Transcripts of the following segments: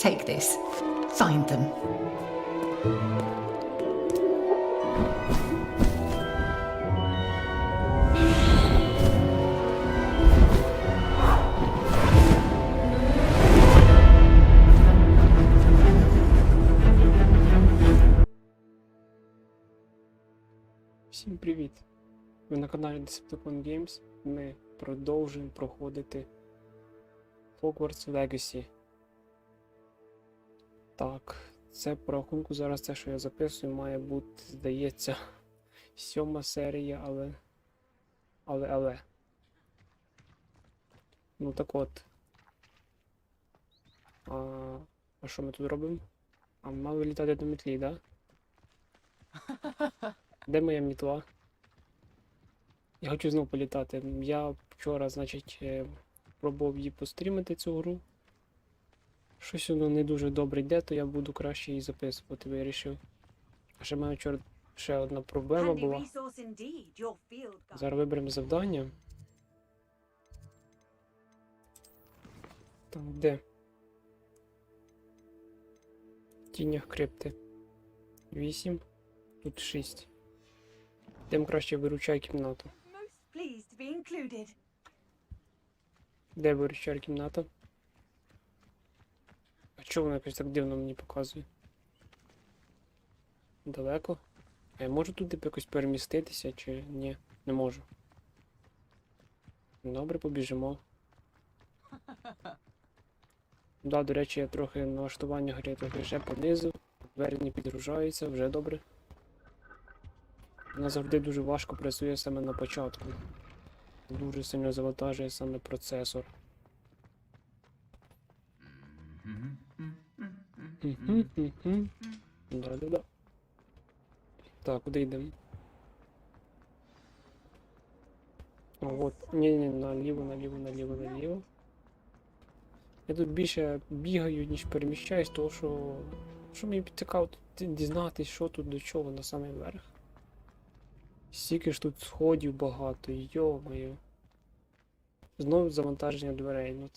Take this. Find them. Всім привіт! Ви на каналі Portkey Games. Ми продовжуємо проходити Hogwarts Legacy. Так, це по рахунку зараз те, що я записую, має бути, здається, 7 серія, але. Ну так от. А що ми тут робимо? А мали літати до мітлі, да? Де моя мітла? Я хочу знову політати. Я вчора, значить, пробував її пострімити, цю гру. Щось воно не дуже добре йде, то я буду краще її записувати, вирішив. А ще в мене вчора ще одна проблема була. Зараз виберемо завдання. Так, де? В тінях крипти. 8. Тут 6. Йдемо краще виручай кімнату. Де виручай кімната? А чого вона якось так дивно мені показує? Далеко? А я можу тут якось переміститися чи ні? Не можу. Добре, побіжимо. Да, до речі, я трохи налаштування гри трохи ще понизив. Двері не підгружаються, вже добре. Вона завжди дуже важко працює саме на початку. Дуже сильно завантажує саме процесор. Да-да-да. Так, куди йдемо? О, от. Ні-ні, наліво. Я тут більше бігаю, ніж переміщаюсь, тому що мені цікаво дізнатись, що тут до чого на самий верх. Стільки ж тут сходів багато, йо-моє. Знову завантаження дверей, ну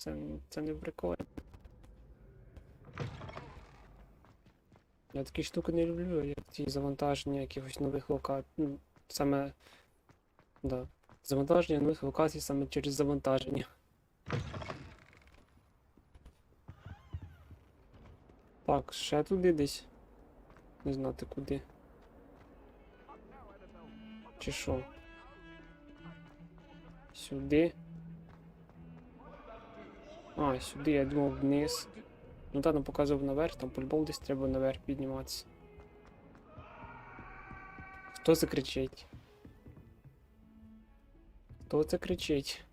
це не прикольно. Я такі штуки не люблю, як ці завантаження якихось нових локацій. Ну, саме... Да. Завантаження нових локацій саме через завантаження. Так, ще туди десь. Не знати куди. Чи що? Сюди. А, сюди, я думав вниз. Ну там показував наверх, там по-любому десь треба наверх підніматися. Хто це кричить? Хто це кричить?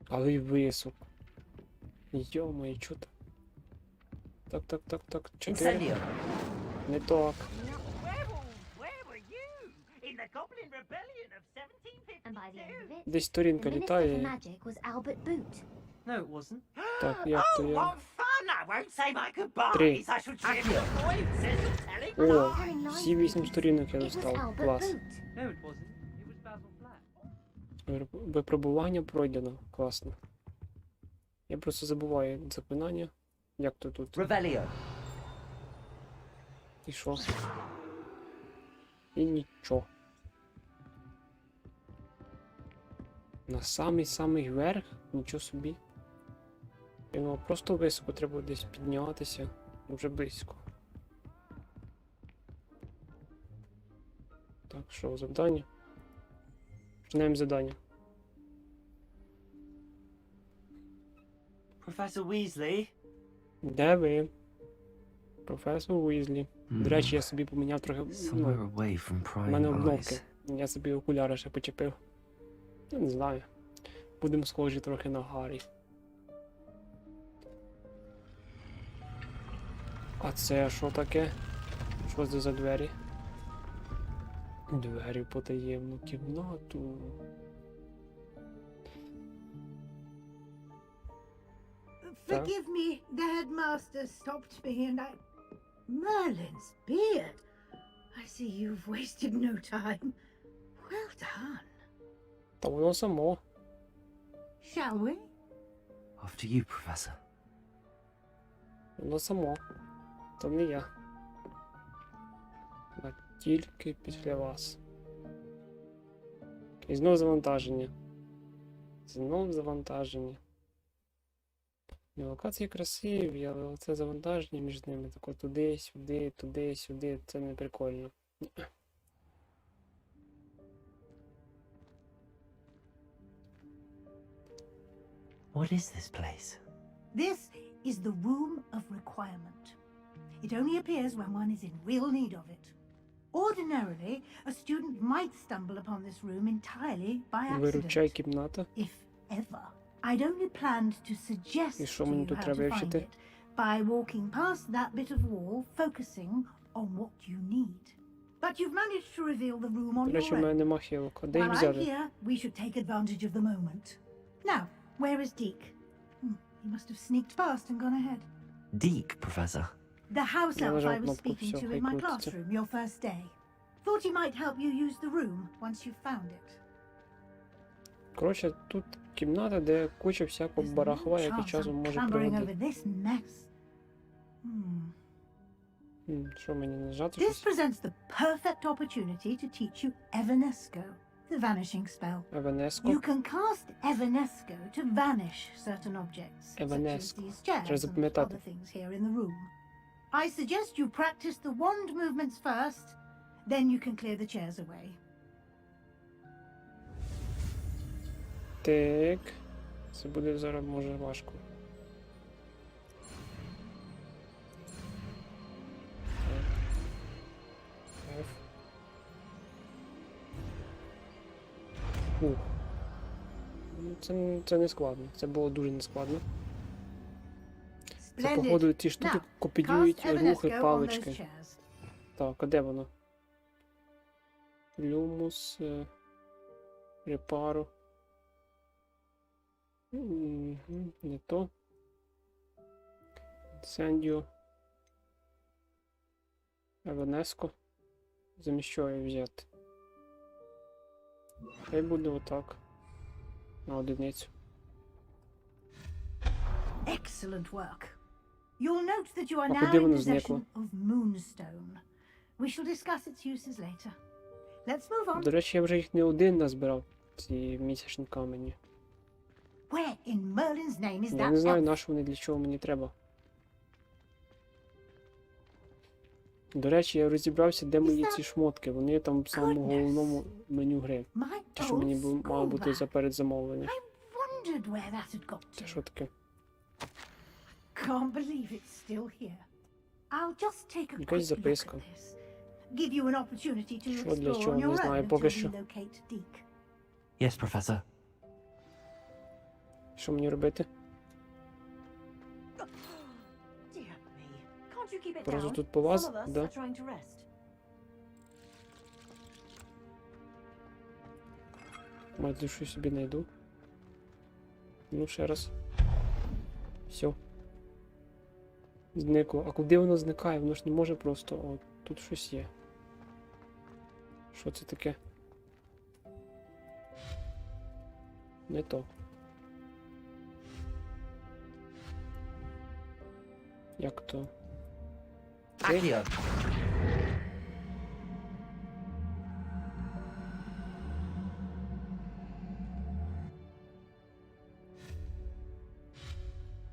Але й високо. Йо-моє, чо так? Так. 4. Не так. Десь сторінка літає. Так, як то я? 3. О, всі 8 сторінок я достав. Клас. Випробування пройдено. Класно. Я просто забуваю заклинання. Як то тут? І що? І нічого. На самий верх? Нічого собі. Ну, просто високо треба десь піднятися. Вже близько. Так, що, завдання? Починаємо завдання. Професор Уізлі? Де ви? Професор Уізлі. До речі, я собі поміняв трохи... Ну, в мене обновки. Я собі окуляри ще почепив. Я не знаю. Будемо схожі трохи на Гаррі. А це що таке? Що це за двері? Двері в потаємну кімнату. Forgive me, the headmaster stopped me and I... Merlin's beard! I see you've wasted no time. Well done. Та воно само. Shall we? After you, Professor. Воно само. То не я. А тільки після вас. І знов завантаження. Знов завантаження. І локації красиві, але це завантаження між ними. Тако туди, сюди, туди, сюди. Це не прикольно. What is this place? This is the Room of Requirement. It only appears when one is in real need of it. Ordinarily, a student might stumble upon this room entirely by Виручай accident, кімната. if ever. I'd only planned to suggest І to що мені you тут how треба to find вчити? it by walking past that bit of wall, focusing on what you need. But you've managed to reveal the room on До речі, в your мене own. нема хілок. А де їх While I'm взяти? here, we should take advantage of the moment. Now, where is Deke? He must have sneaked past and gone ahead. Deke, Professor. The house Я elf нажав I was кнопку, speaking всё, to хай in my крутиться. classroom your first day. Thought he might help you use the room once you've found it. Коротше, тут кімната, де куча всякого There's no барахла, яке chance часом I'm може clambering пригодити. over this mess. Що мені нажати This щось? presents the perfect opportunity to teach you Evanesco, the vanishing spell. Еванеско? You can cast Evanesco to vanish certain objects, such as Evanesco. these chairs Треба and запам'ятати. other things here in the room. I suggest you practice the wand movements first, then you can clear the chairs away. Так. Це буде зараз, може, важко. F. Фух. Ну, це не складно. Це було дуже нескладно. Це, походу, ті штуки Now, копіюють cast рухи Evanesco on those палички. chairs. Так, а де воно? Люмус, репару. Не то. Сендіо. Еванеско. Замість чого її взяти? Хай буде отак. На одиницю. Excellent work. You'll note that you are А now куди in воно possession зникло? of Moonstone. We shall discuss its uses later. Let's move on. До речі, я вже їх не один назбирав, ці місячні камені. Where in Merlin's name is Я that не знаю, elf? на що вони, для чого мені треба. До речі, я розібрався, де мої ці шмотки. Вони там в самому головному меню гри. My Ті, що мені old мало бути schoolbag. за передзамовлення. I wondered where that had got Це to. що таке? Can't believe it's still here. I'll just take a Якась quick look at записка. this. Give you an opportunity to Що для explore чого, on не your знаю own поки until що. we locate Deke. Yes, Professor. Що мені робити? Dear me. Can't you keep it Просто down? тут по вас, Some of us да? are trying to rest. Мать, щось собі знайду. Ну, ще раз. Все. Зникло. А куди воно зникає? Воно ж не може просто. О, тут щось є. Що це таке? Не то. Як то? Accio.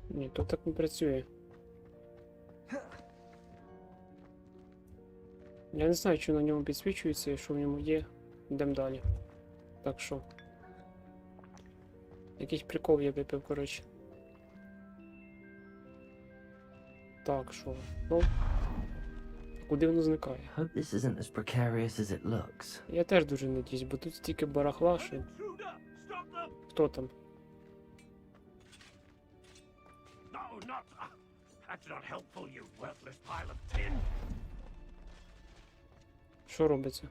Ні, тут так не працює. Я не знаю, що на ньому підсвічується і що в ньому є. Йдемо далі. Так що. Якийсь прикол я випив, коротше. Так, що? Ну. Куди воно зникає? Hope this isn't as precarious as it looks. Я теж дуже надіюсь, бо тут стільки барахла, що... Хто там? No, not. That's not helpful, you worthless pile of tin. Що робиться?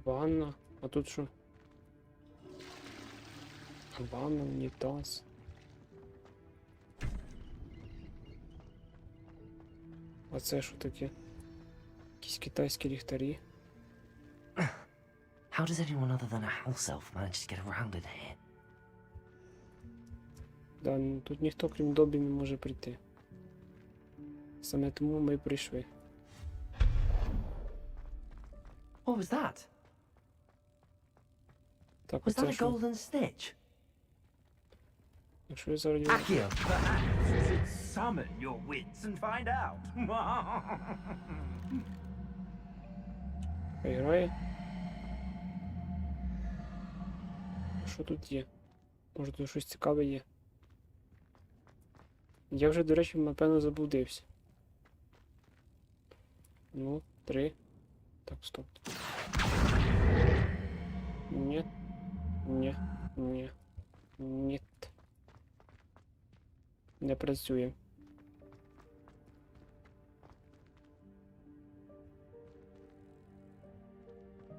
Ванна. А тут що? Ванна, унітаз. А це що таке? Якісь китайські ліхтарі. How How does anyone other than a house elf manage to get around in here? Да, ну, тут ніхто, крім Добі, не може прийти. Саме тому ми й прийшли. What was that? Так, Was оце that a що? golden stitch? Якщо я зараз... Accio! Summon your wits and find out. Грає. Що тут є? Може тут щось цікаве є? Я вже, до речі, напевно, заблудився. Ну, 3. Так, стоп. Ні. Ні. Ні. Ні. Не працює.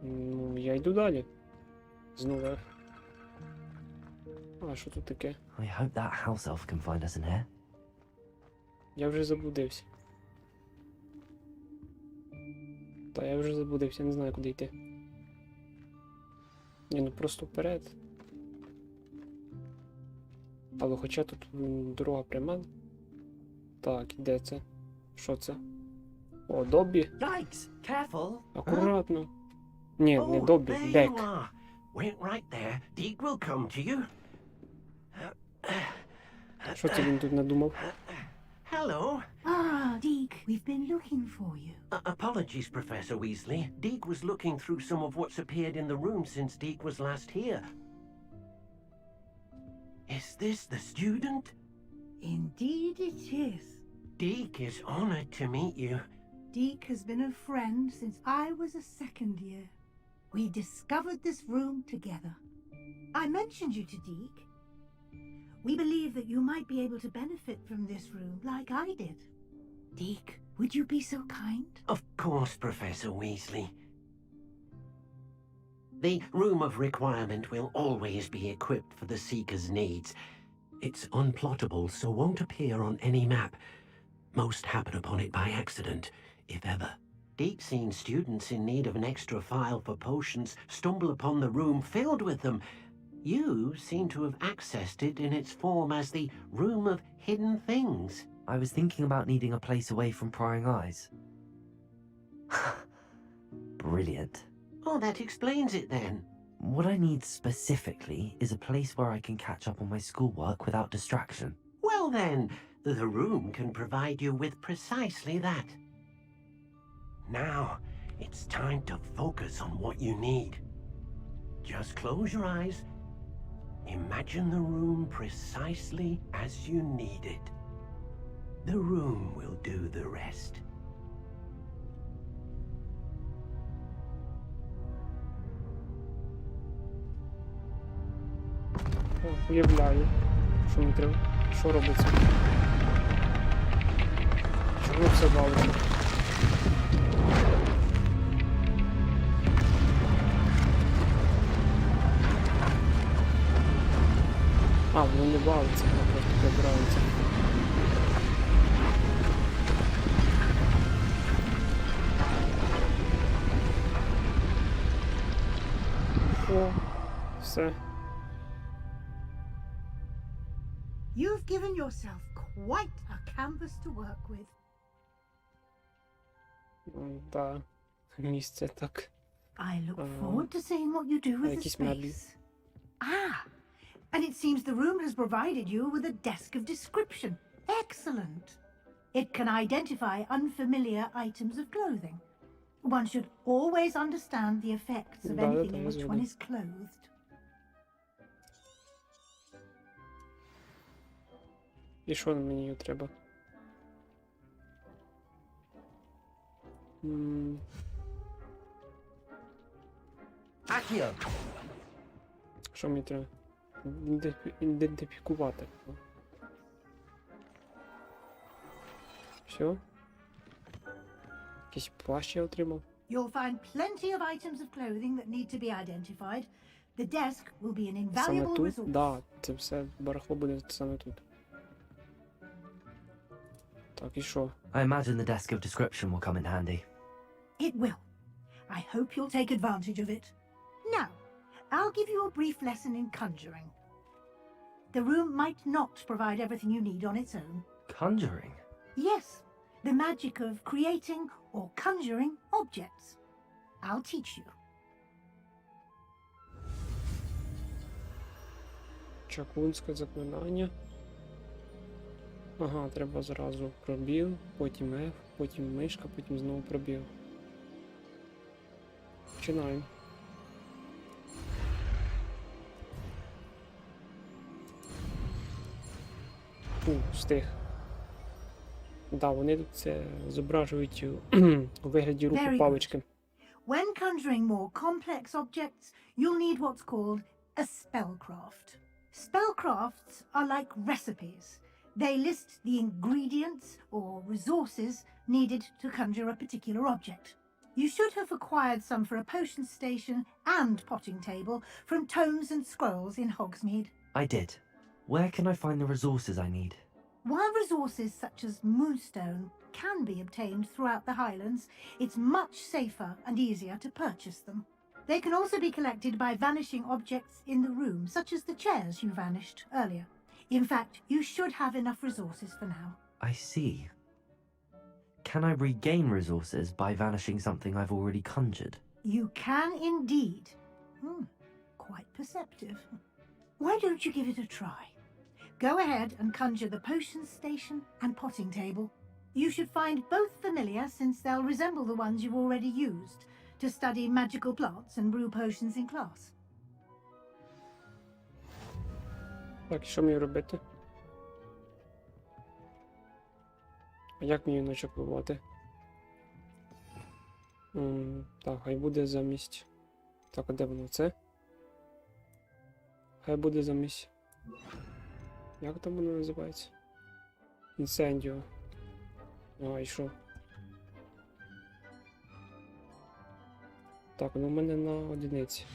Ну, я йду далі. Знову. А, що тут таке? I hope that house elf can find us in here. Я вже заблудився. Та я вже заблудився, не знаю, куди йти. Ні, ну просто вперед. Але хоча тут дорога пряма. Так, де це? Що це? О, Доббі. Yikes! Careful! Акуратно. Ні, не Oh, Доббі, there Бек. you are. Wait right there. Deke will come to you. Що це він тут надумав? Hello. Ah, Deke, we've been looking for you. Apologies, Professor Weasley. Deke was looking through some of what's appeared in the room since Deke was last here. Is this the student? Indeed it is. Deke is honored to meet you. Deke has been a friend since I was a second year. We discovered this room together. I mentioned you to Deke. We believe that you might be able to benefit from this room like I did. Deke, would you be so kind? Of course, Professor Weasley. The Room of Requirement will always be equipped for the Seeker's needs. It's unplottable, so won't appear on any map. Most happen upon it by accident, if ever. Deke's seen students in need of an extra file for potions stumble upon the room filled with them. You seem to have accessed it in its form as the Room of Hidden Things. I was thinking about needing a place away from prying eyes. Brilliant. Oh, that explains it then. What I need specifically is a place where I can catch up on my schoolwork without distraction. Well then, the room can provide you with precisely that. Now, it's time to focus on what you need. Just close your eyes. Imagine the room precisely as you need it. The room will do the rest. О, уявляю. Що мені треба? Що робиться? Чому все валиться? А, воно не валиться, воно просто прибирається. О, все. You've given yourself quite a canvas to work with. Да, місце так. I look forward to seeing what you do with the якісь меблі. space. Ah, and it seems the room has provided you with a desk of description. Excellent. It can identify unfamiliar items of clothing. One should always understand the effects of Да, anything это in я which one згоден. is clothed. І що мені треба? Accio! Що мені треба? Ідентифікувати. Все? Якийсь плащ я отримав. You'll find plenty of items of clothing that need to be identified. The desk will be an Саме invaluable тут? resource. Да, це все барахло буде саме тут. Так, і що? I imagine the desk of description will come in handy. It will. I hope you'll take advantage of it. Now, I'll give you a brief lesson in conjuring. The room might not provide everything you need on its own. Conjuring? Yes, the magic of creating or conjuring objects. I'll teach you. Чаклунське заклинання. Ага, треба зразу пробіл, потім F, потім мишка, потім знову пробіл. Починаємо. Встиг. Да, вони тут це зображують у вигляді руху Very good. палички. When conjuring more complex objects, you'll need what's called a spellcraft. Spellcrafts are like recipes. They list the ingredients or resources needed to conjure a particular object. You should have acquired some for a potion station and potting table from tomes and scrolls in Hogsmeade. I did. Where can I find the resources I need? While resources such as moonstone can be obtained throughout the Highlands, it's much safer and easier to purchase them. They can also be collected by vanishing objects in the room, such as the chairs you vanished earlier. In fact, you should have enough resources for now. I see. Can I regain resources by vanishing something I've already conjured? You can indeed. Quite perceptive. Why don't you give it a try? Go ahead and conjure the potion station and potting table. You should find both familiar since they'll resemble the ones you've already used to study magical plots and brew potions in class. Так, що мені робити? А як мені начаклувати? Так, хай буде замість... Так, а де воно це? Хай буде замість... Як там воно називається? Інсендіо. А, і що? Так, воно в мене на одиниці.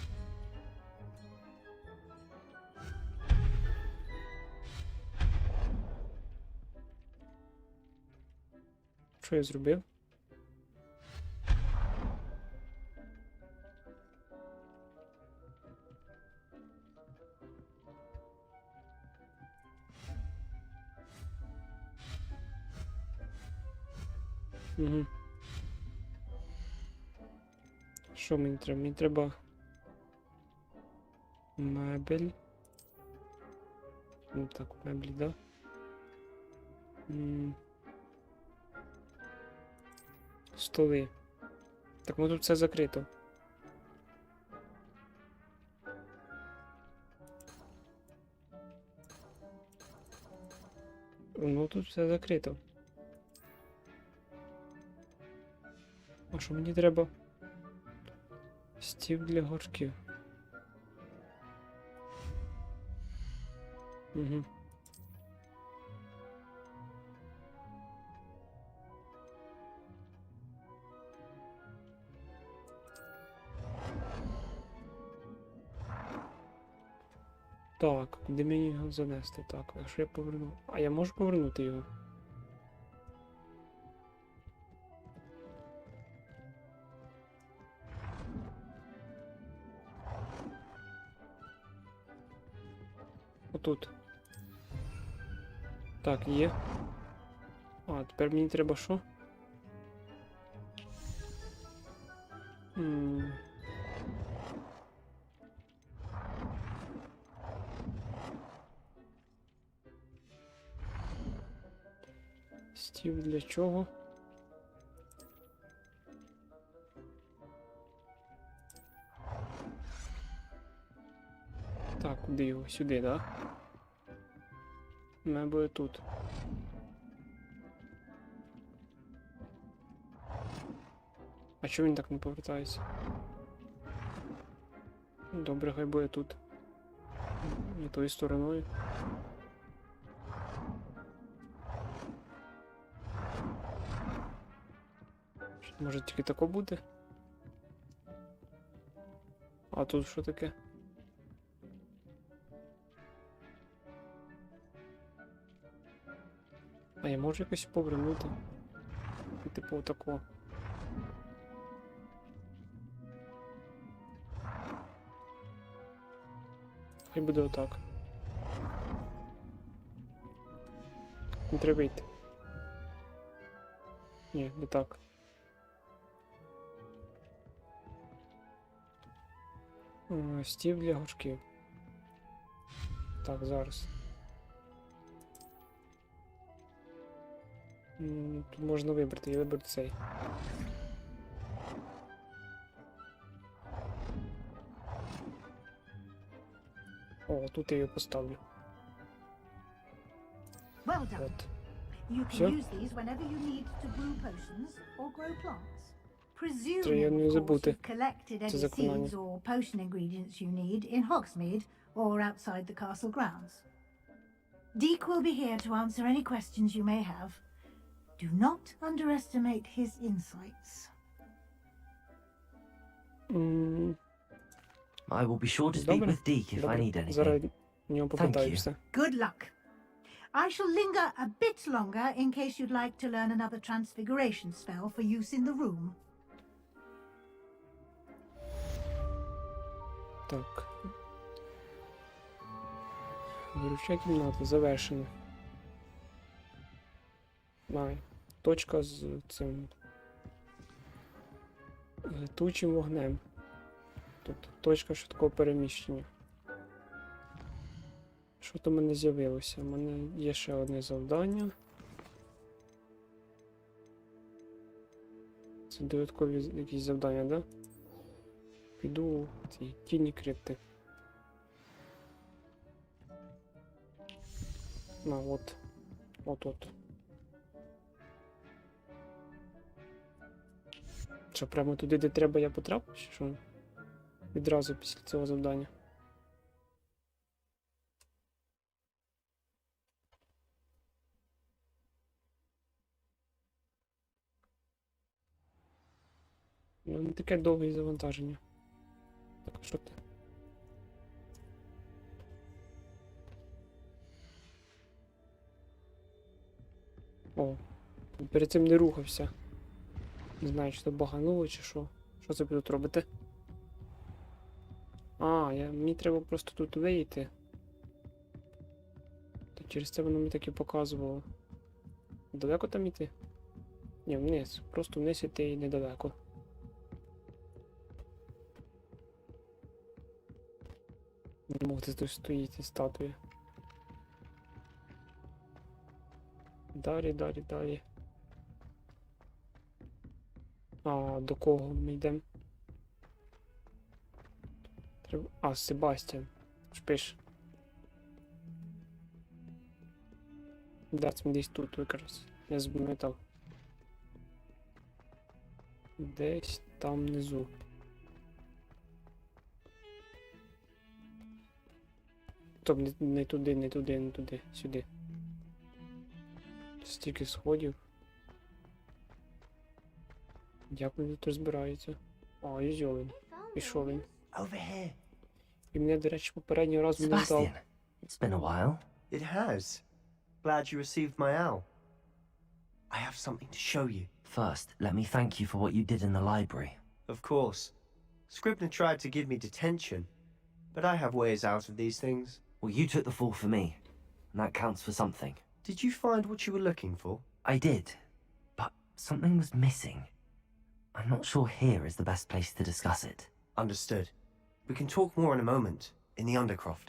Що я зробив? Угу. Що мені треба? Мені треба мебель. Ну так, меблі, да? Столи. Так, ну тут все закрито. Ну тут все закрито. А що мені треба? Стіл для горшків. Угу. Так, куди мені його занести? Так, якщо я поверну... А я можу повернути його? Отут. Так, є. А, тепер мені треба що? Стів для чого? Так, куди його? Сюди, да? Мабуть, тут. А чого він так не повертається? Добре, хай буде тут. Не тою стороною. Може тільки тако буде? А тут що таке? А я можу якось повернути? Типу отако. Хай буде отак. Не треба йти. Ні, не так. Стів для горшків. Так, зараз. Тут можна вибрати, я виберу цей. О, тут я його поставлю. Well done. От. You can Sure. use these whenever you need to brew potions or grow plants. Треба не Presuming, of course, забути you've collected any це заклинання. seeds or potion ingredients you need in Hogsmeade or outside the castle grounds. Deek will be here to answer any questions you may have. Do not underestimate his insights. I will be sure to speak Добре. with Deke if I Добре. need anything. Зараз в нього попитаюся. Good luck. I shall linger a bit longer in case you'd like to learn another transfiguration spell for use in the room. Так. Виручна кімната, завершено. Точка з цим летучим вогнем. Тобто точка швидкого переміщення. Що там в мене з'явилося? У мене є ще одне завдання. Це додаткові якісь завдання, да? Піду в ці тіні крипти. От. От. Що, прямо туди, де треба, я потрапив, чи що? Відразу після цього завдання. Ну, не таке довге завантаження. Так, а що ти? О, перед цим не рухався. Не знаю, чи то багануло, чи що. Що це тут робити? Мені треба просто тут вийти. То через це воно мені так і показувало. Далеко там іти? Ні, вниз. Просто вниз іти і недалеко. Не можу, тут стоїть статуя. Далі. До кого ми йдемо? Треба... Себастьян. Шпиш. Да, це десь тут якраз. Я запам'ятав. Десь там внизу. Тобто не туди. Сюди. Стільки сходів. Як він тут розбирається? Ізьо він. Пішов він. Over here. І мене, до речі, попереднього разу не дав. Sebastian, it's been a while. It has. Glad you received my owl. I have something to show you. First, let me thank you for what you did in the library. Of course. Scribner tried to give me detention, but I have ways out of these things. Well, you took the fall for me, and that counts for something. Did you find what you were looking for? I did, but something was missing. I'm not sure here is the best place to discuss it. Understood. We can talk more in a moment, in the Undercroft.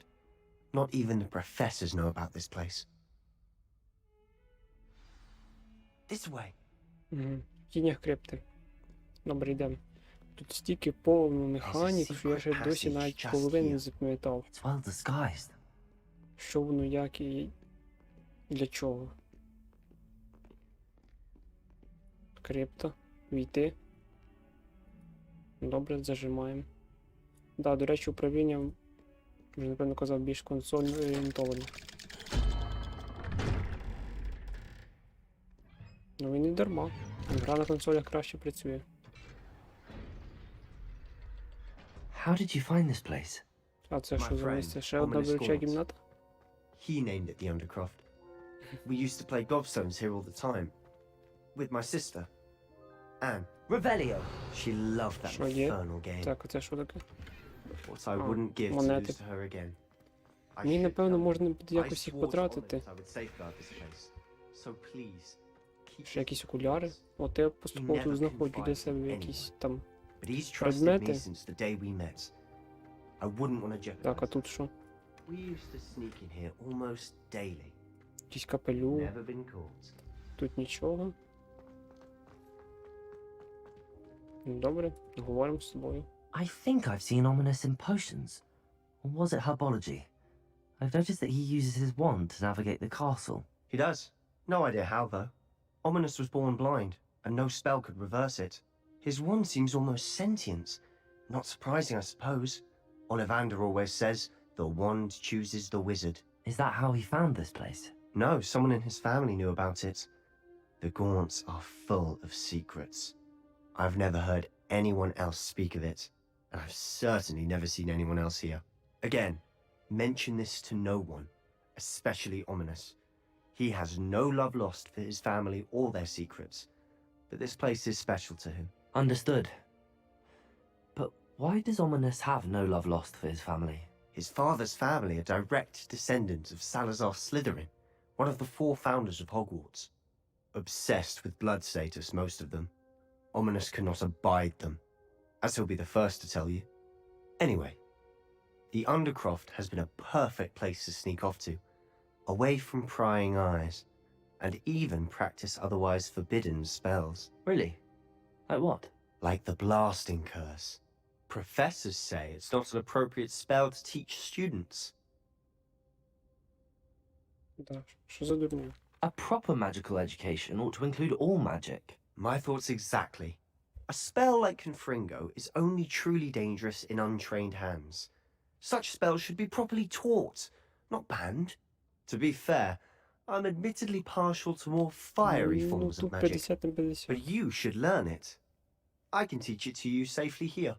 Not even the professors know about this place. This way. Угу. В тінях крипти. Добре, йдемо. Тут стільки повно механік, що я ще досі навіть половини не запам'ятав. It's well disguised. Що воно, як і для чого. Крипта. Війти. Добре, зажимаємо. Да, до речі, управління, вже напевно казав, більш консольно орієнтоване. Ну він не дарма. Гра на консолях краще працює. How did you find this place? А це My що за friend, місце? Ще одна Ominous вируча Gauntlet. кімната? He named it the Undercroft. We used to play gobstones here all the time. With my sister, Anne. Revelio. She loved that Що є? infernal game. Так, а це що таке? What I Oh, wouldn't give to монети. lose to her again. I Мені, should напевно, tell you. можна буде I якось їх swore to потратити. Ominous I would safeguard this place. So please, keep Ще it якісь to окуляри. yourselves. От я поступово He тут never знаходжу для confided себе in якісь anyone. там. But he's trusted предмети. me since the day we met. I wouldn't want to jeopardize Так, а that. тут що? We used to sneak in here almost daily. Якийсь капелюх. Never been caught. Тут нічого. Ну, добре, говоримо з тобою. I think I've seen Ominous in potions. Or was it herbology? I've noticed that he uses his wand to navigate the castle. He does. No idea how, though. Ominous was born blind, and no spell could reverse it. His wand seems almost sentient. Not surprising, I suppose. Ollivander always says, the wand chooses the wizard. Is that how he found this place? No, someone in his family knew about it. The Gaunts are full of secrets. I've never heard anyone else speak of it, and I've certainly never seen anyone else here. Again, mention this to no one, especially Ominous. He has no love lost for his family or their secrets, but this place is special to him. Understood. But why does Ominous have no love lost for his family? His father's family are direct descendants of Salazar Slytherin, one of the 4 founders of Hogwarts. Obsessed with blood status, most of them. Ominous cannot abide them, as he'll be the first to tell you. Anyway, the Undercroft has been a perfect place to sneak off to, away from prying eyes, and even practice otherwise forbidden spells. Really? Like what? Like the blasting curse. Professors say it's not an appropriate spell to teach students. Да, що за дурня? A proper magical education ought to include all magic. My thoughts exactly. A spell like Confringo is only truly dangerous in untrained hands. Such spells should be properly taught, not banned. To be fair, I'm admittedly partial to more fiery Ну, forms of тут magic, 50 на 50. but you should learn it. I can teach it to you safely here.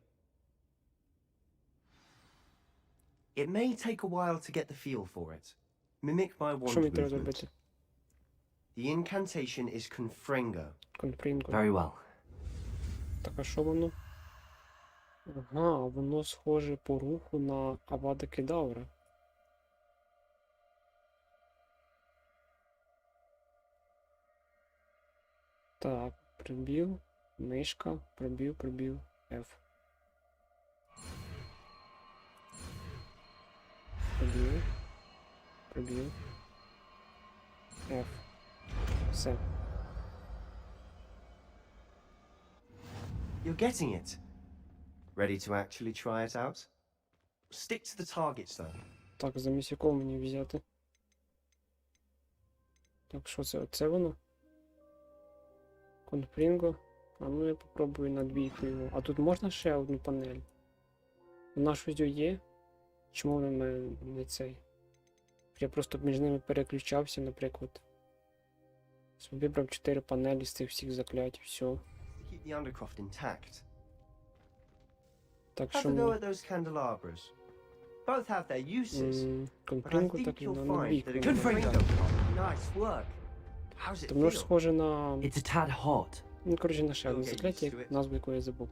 It may take a while to get the feel for it. Mimic my wand Що мені треба movement. зробити? The incantation is Confringo. Конфрінго. Very well. Так, а що воно? Ага, воно схоже по руху на Авада Кедавра. Так, прибів, мишка, прибів, F. Прибів, F. Все. You're getting it. Ready to actually try it out? Stick to the targets though. Так, замість якого мені взяти? Так, що це? Оце воно? Конфрінго. А ну я попробую на 2 його. А тут можна ще одну панель? Вона щось є? Чому вона в мене не цей? Я просто між ними переключався, наприклад. Вибрав 4 панелі з цих всіх заклять, все. Keep the Undercroft intact. Так Have що a go мені... at those candelabras. Both have their uses, but I Конфрінго think так і you'll на find 2. that a Confringo. Nice work. How's it То воно ж feel? схоже на... It's a tad hot. Ну, коротше, на ще одне You'll get закляття, used to it. назву якої я забув.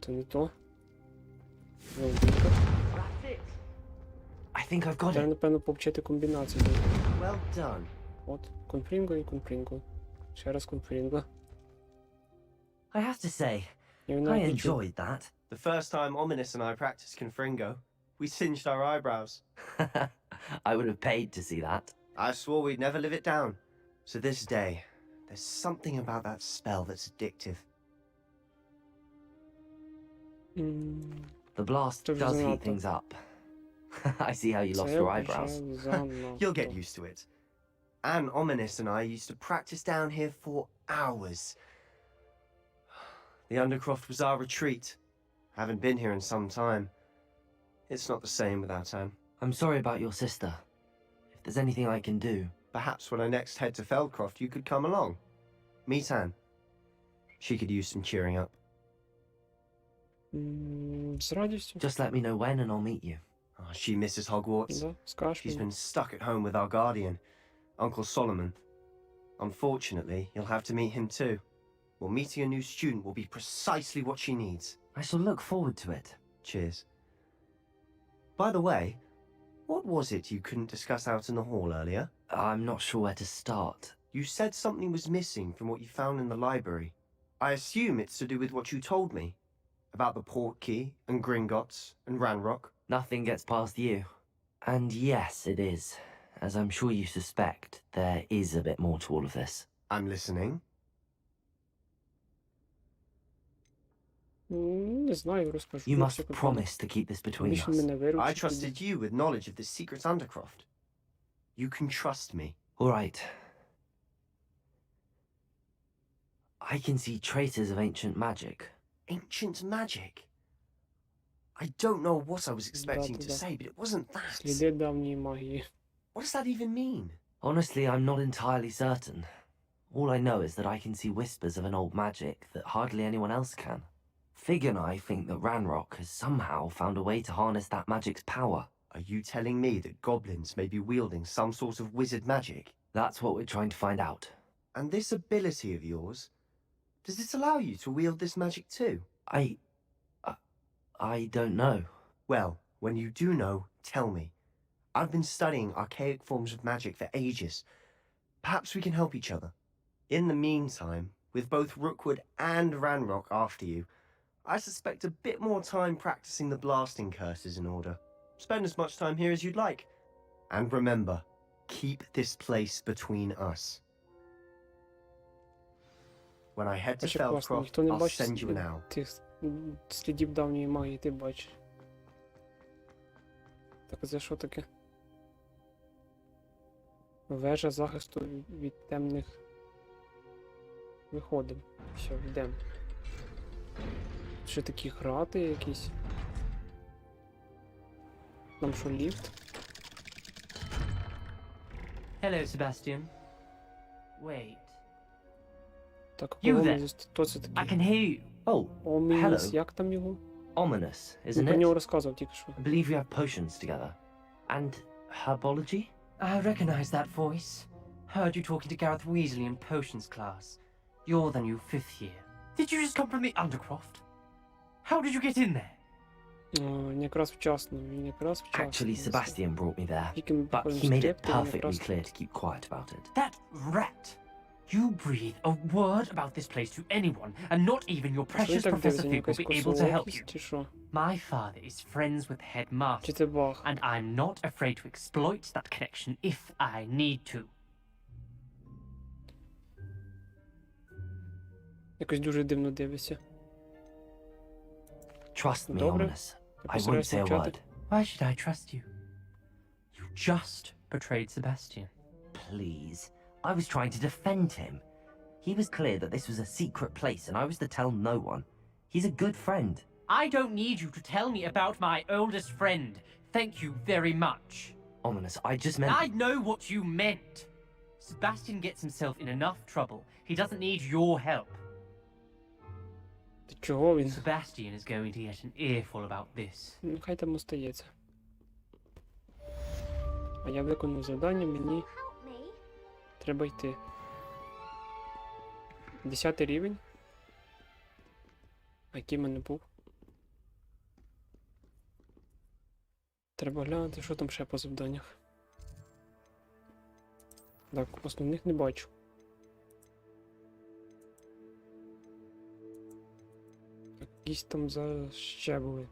Це не то. Велика. I think I've got Треба, it. напевно, повчити комбінацію. Well done. От, конфрінго і конфрінго. Ще раз конфрінго. I have to say, І він I навіть відчув. enjoyed that. The first time Ominous and I practiced Confringo, we singed our eyebrows. I would have paid to see that. I swore we'd never live it down. So this day, there's something about that spell that's addictive. The blast Це вже does heat занадто. things up. I see how you lost Це your eyebrows. вже занадто. You'll get used to it. Anne, Ominous and I used to practice down here for hours. The Undercroft was our retreat. Haven't been here in some time. It's not the same without Anne. I'm sorry about your sister. If there's anything I can do, Perhaps when I next head to Feldcroft, you could come along. Meet Anne. She could use some cheering up. З радістю. just let me know when and I'll meet you. Oh, she misses Hogwarts. Да, скажеш She's мені. been stuck at home with our guardian, Uncle Solomon. Unfortunately, you'll have to meet him too. Well, meeting a new student will be precisely what she needs. I shall look forward to it. Cheers. By the way, what was it you couldn't discuss out in the hall earlier? I'm not sure where to start. You said something was missing from what you found in the library. I assume it's to do with what you told me. About the Portkey, and Gringotts, and Ranrock. Nothing gets past you. And yes, it is. As I'm sure you suspect, there is a bit more to all of this. I'm listening. Не знаю, розкажу. You як must все питання. promise to keep this between Більше us. мене I виручить. trusted you with knowledge of this secret undercroft. You can trust me. All right. I can see traces of ancient magic. Ancient magic? I don't know what I was expecting to Да. say, but it wasn't that. Сліди давньої магії. What does that even mean? Honestly, I'm not entirely certain. All I know is that I can see whispers of an old magic that hardly anyone else can. Fig and I think that Ranrock has somehow found a way to harness that magic's power. Are you telling me that goblins may be wielding some sort of wizard magic? That's what we're trying to find out. And this ability of yours, does it allow you to wield this magic too? I don't know. Well, when you do know, tell me. I've been studying archaic forms of magic for ages. Perhaps we can help each other. In the meantime, with both Rookwood and Ranrock after you, I suspect a bit more time practicing the blasting curses in order. Spend as much time here as you'd like. And remember, keep this place between us. When I head to Вообще класно, Feldcroft, ніхто не I'll бачить send you an owl. тих слідів давньої магії, ти бачиш. Так, це що таке? Вежа захисту від темних. Виходимо. Все, йдемо. Ще такі грати якісь. Там що, ліфт? Hello, Sebastian. Wait. Так, You кого ми there? хто це I такий? can hear you. Oh, Оміс, hello. як там його? Ominous, Він isn't про нього it? розказував тільки що. I believe we have potions together. And herbology? I recognize that voice. Heard you talking to Gareth Weasley in potions class. You're the new 5th year. Did you just come from the Undercroft? How did you get in there? Він якраз вчасно, він якраз вчасно. Actually, Sebastian brought me there. Тільки ми But походимо he made it скрипти, він perfectly якраз... clear to keep quiet about it. That rat! You breathe a word about this place to anyone, and not even your Що він precious так Professor дивиться, Fig will якась be able to help косоокість, you. чи що? My father is friends with Чи Headmaster, це баг? and I'm not afraid to exploit that connection if I need to. Якось дуже дивно дивишся. Trust me, Добре. Ominous. Я I won't постараюсь say a мовчати. word. Why should I trust you? You just betrayed Sebastian. Please. I was trying to defend him. He was clear that this was a secret place and I was to tell no one. He's a good friend. I don't need you to tell me about my oldest friend. Thank you very much. Ominous, I just meant... I know what you meant. Sebastian gets himself in enough trouble. He doesn't need your help. Ти чого він? Sebastian is going to get an earful about this. Ну, хай там остається. А я виконав завдання, мені Help me. треба йти. 10 рівень. А який в мене був? Треба глянути, що там ще по завданнях. Так, основних не бачу. Якісь там ще були.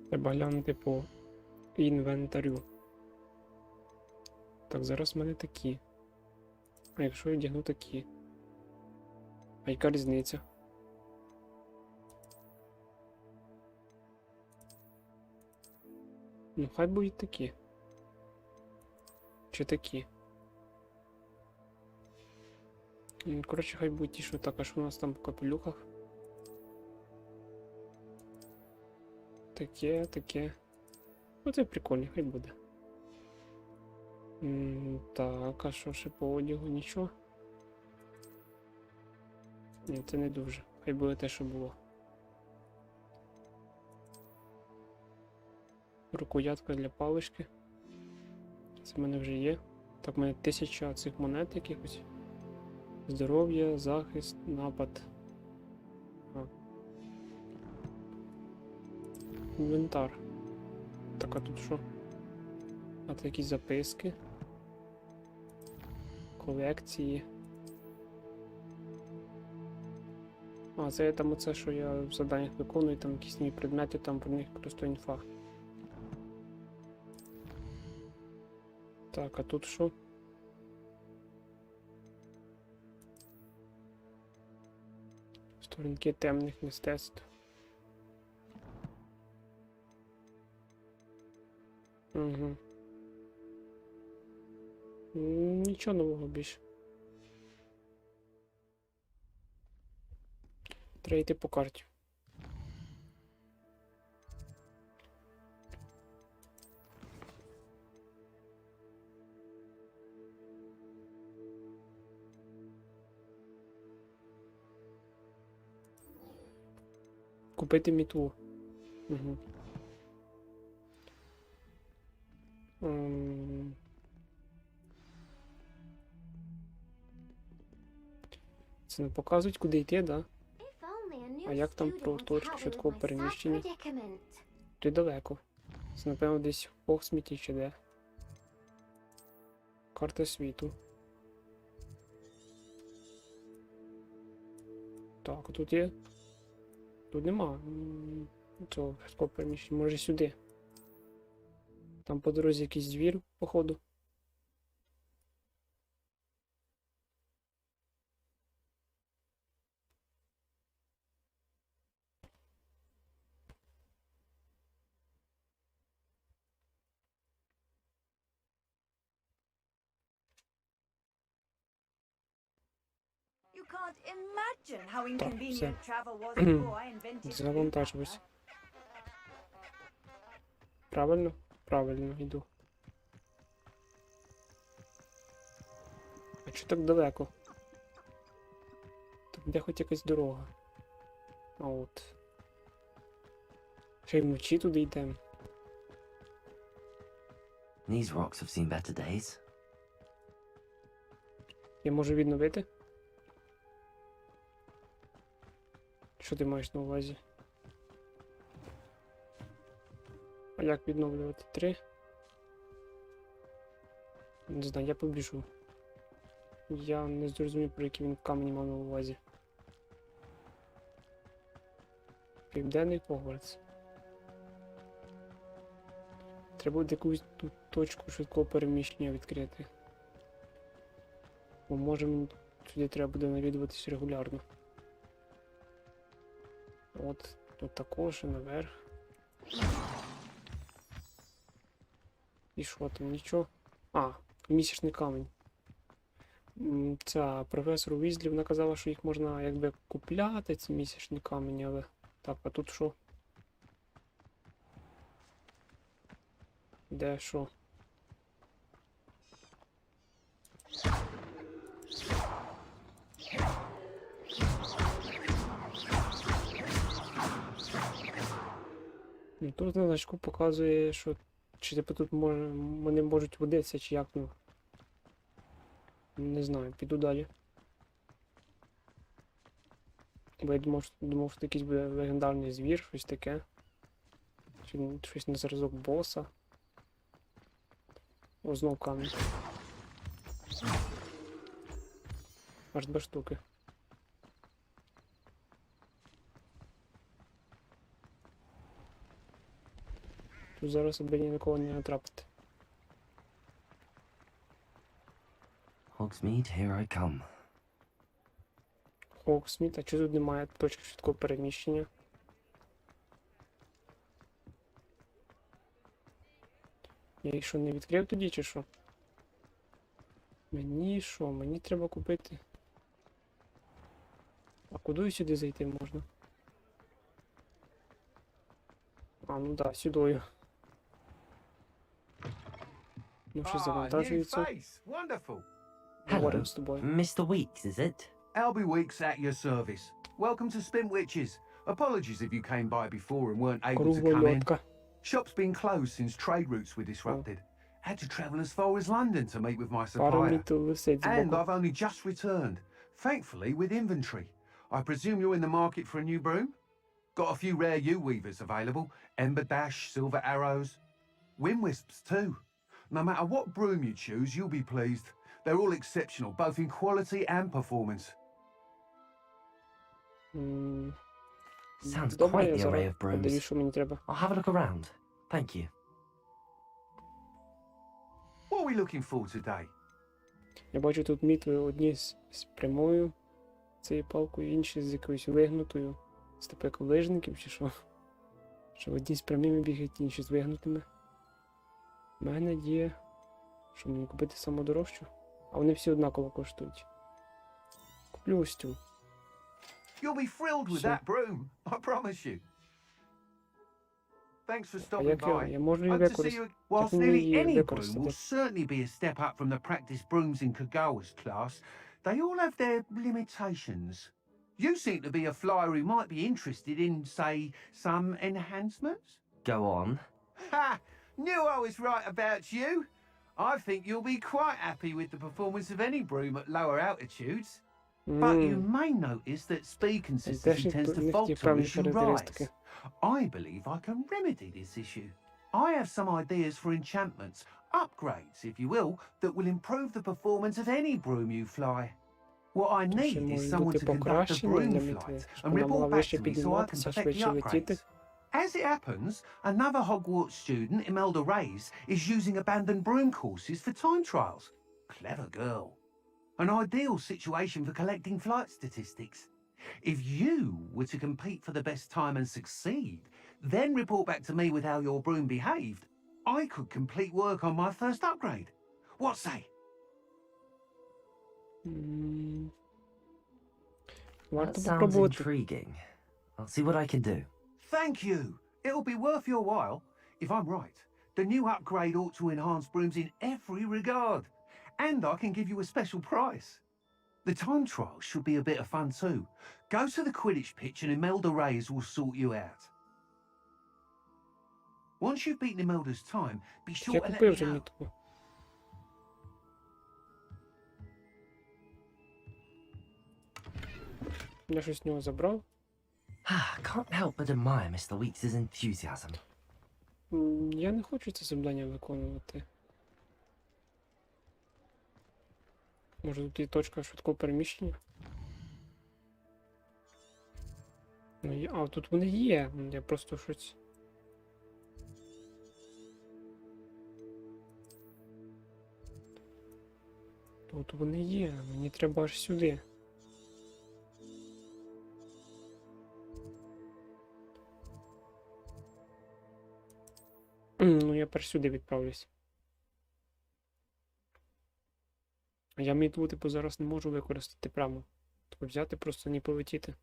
Треба глянути по інвентарю. Так, зараз в мене такі. А якщо я вдягну такі? А яка різниця? Ну, хай будуть такі. Чи такі? Ну, коротше, хай будуть ті, що так, а що у нас там по капелюхах? Таке, таке. Ну, це прикольно, хай буде. Так, а що ще по одягу? Нічого? Ні, це не дуже. Хай буде те, що було. Рукоятка для палички. Це в мене вже є. Так, в мене 1000 цих монет якихось. Здоров'я, захист, напад. Інвентар. Так, а тут що? А це якісь записки. Колекції. А, це там оце, що я в заданнях виконую, там якісь нові предмети, там про них просто інфа. Так, а тут що? Сторінки темних мистецтв. Угу. Нічого нового більше. Треба йти по карті. Купити мітлу. Угу. Це не показують, куди йти, да? А як там про точку швидкого переміщення? Тут далеко. Це, напевно, десь в Хогсміті чи де. Карта світу. Так, а тут є? Тут нема цього швидкого переміщення. Може сюди. Там по дорозі якийсь звір, походу. You can't imagine how все. inconvenient travel was before I invented the Завантажуюсь. Правильно? Правильно, йду. А чого так далеко? Тут де хоч якась дорога. А от. Ще й вночі туди йдемо. These rocks have seen better days. Я можу відновити? Що ти маєш на увазі? А як відновлювати? 3? Не знаю, я побіжу. Я не зрозумів, про який він камені мав на увазі. Південний Хогвартс. Треба буде якусь тут точку швидкого переміщення відкрити. Бо може мені сюди треба буде навідуватись регулярно. От, тут також і наверх. І що там, нічого? А, місячний камінь. Ця професор Уізлі, вона казала, що їх можна якби купляти, ці місячні камені, але... Так, а тут що? Де що? Тут на значку показує, що чи типу тут вони можуть водитися, чи як, ну. Не знаю, піду далі. Бо я думав, що якийсь буде легендарний звір, щось таке. Чи щось на зразок боса. О, знов камінь. Аж 2 штуки. Тут зараз аби ні на кого не натрапити. Hogsmeade, here I come. Хогсміт, а чого тут немає точки швидкого переміщення? Я їх що, не відкрив тоді, чи що? Мені що? Мені треба купити. А куди сюди зайти можна? А, ну да, сюдою. Ну, що завантажується. Говоримо з тобою. Mr. Weeks, is it? Albie Weeks at your service. Welcome to Spintwitches. Apologies if you came by before and weren't able to come in. Кругольотка. Shop's been closed since trade routes were disrupted. Had to travel as far as London to meet with my Пара supplier. мітл висить And збоку. I've only just returned, thankfully with inventory. I presume you're in the market for a new broom? Got a few rare U-weavers available. Ember Dash, Silver Arrows. Wind Wisps too. No matter what broom you choose, you'll be pleased. They're all exceptional, both in quality and performance. Sounds Добре, quite я the array зараз of подаю, brooms. що мені треба. I'll have a look around. Thank you. What are we looking for today? Я бачу тут мітли одні з прямою цією палкою, інші з якоюсь вигнутою. З типу як у лижників чи що? Що одні з прямими бігають, інші з вигнутими. У мене є... Що мені купити саму дорожчу? А вони всі однаково коштують. Куплю ось цю. You'll be thrilled with Sure. that broom, I promise you. Thanks for А stopping як я? by. Я можу її Hope to see використати. you. Whilst мені nearly її any broom використати? will certainly be a step up from the practice brooms in Kagawa's class, they all have their limitations. You seem to be a flyer who might be interested in, say, some enhancements? Go on. Ha! Knew I was right about you. I think you'll be quite happy with the performance of any broom at lower altitudes. But you may notice that speed consistency tends to falter as you rise. I believe I can remedy this issue. I have some ideas for enchantments, upgrades, if you will, that will improve the performance of any broom you fly. What I need is someone to conduct a broom flight and report back to me so I can perfect the upgrades. As it happens, another Hogwarts student, Imelda Reyes, is using abandoned broom courses for time trials. Clever girl. An ideal situation for collecting flight statistics. If you were to compete for the best time and succeed, then report back to me with how your broom behaved, I could complete work on my first upgrade. What say? That Варто sounds попробувати. intriguing. I'll see what I can do. Thank you. It'll be worth your while. If I'm right, the new upgrade ought to enhance brooms in every regard. And I can give you a special price. The time trial should be a bit of fun too. Go to the Quidditch pitch and Imelda Reyes will sort you out. Once you've beaten Imelda's time, be sure Я to let купив me вже know. мітку. Я щось з нього забрав. Can't help but admire Mr. Weeks' enthusiasm. Я не хочу це завдання виконувати. Може тут є точка швидкого переміщення? А, тут вони є. Я просто щось... Тут вони є. Мені треба аж сюди. Ну, я перш сюди відправлюсь. Я мітлу, типу, зараз не можу використати прямо. Тобто взяти, просто не полетіти.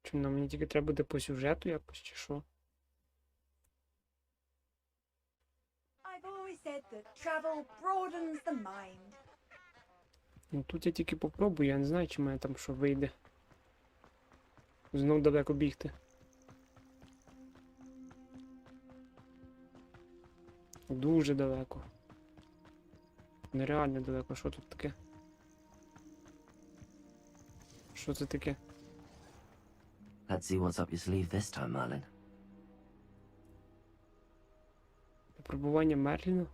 Чи мені тільки треба буде по сюжету якось, чи що? I've always said that travel broadens the mind. Ну тут я тільки попробую, я не знаю, чи в мене там що вийде. Знов далеко бігти. Дуже далеко. Нереально далеко. Що тут таке? Що це таке? Let's see what's up your sleeve this time, Merlin. Випробування Мерліна?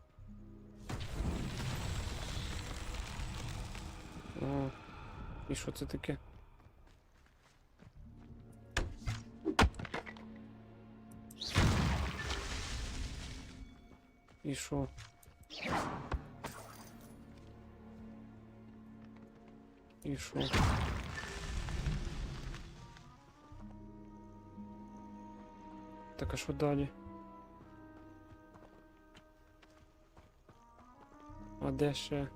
О, і що це таке? І що? І що? Так, а що далі? А де ще?